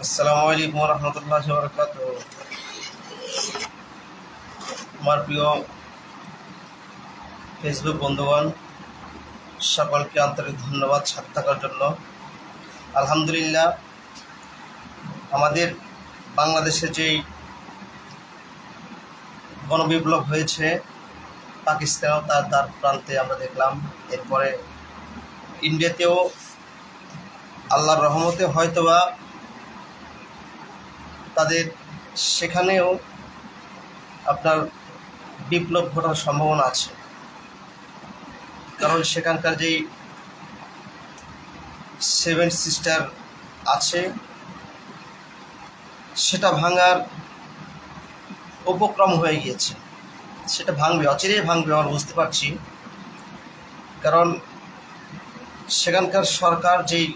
আসসালামু আলাইকুম রহমতুল্লাহি ওয়া বারাকাতুহু। আমার প্রিয় ফেসবুক বন্ধুগণ, সকলকে আন্তরিক ধন্যবাদ সাথে থাকার জন্য। আলহামদুলিল্লাহ, আমাদের বাংলাদেশে যেই গণবিপ্লব হয়েছে, পাকিস্তানেও তার দ্বার প্রান্তে আমরা দেখলাম। এরপরে ইন্ডিয়াতেও আল্লাহর রহমতে হয়তোবা তাদের সেখানেও আপনার বিপ্লব ঘটার সম্ভাবনা আছে, কারণ সেখানকার যেই সেভেন সিস্টার আছে সেটা ভাঙার উপক্রম হয়ে গিয়েছে। সেটা ভাঙবে, অচিরেই ভাঙবে, আমরা বুঝতে পারছি। কারণ সেখানকার সরকার যেই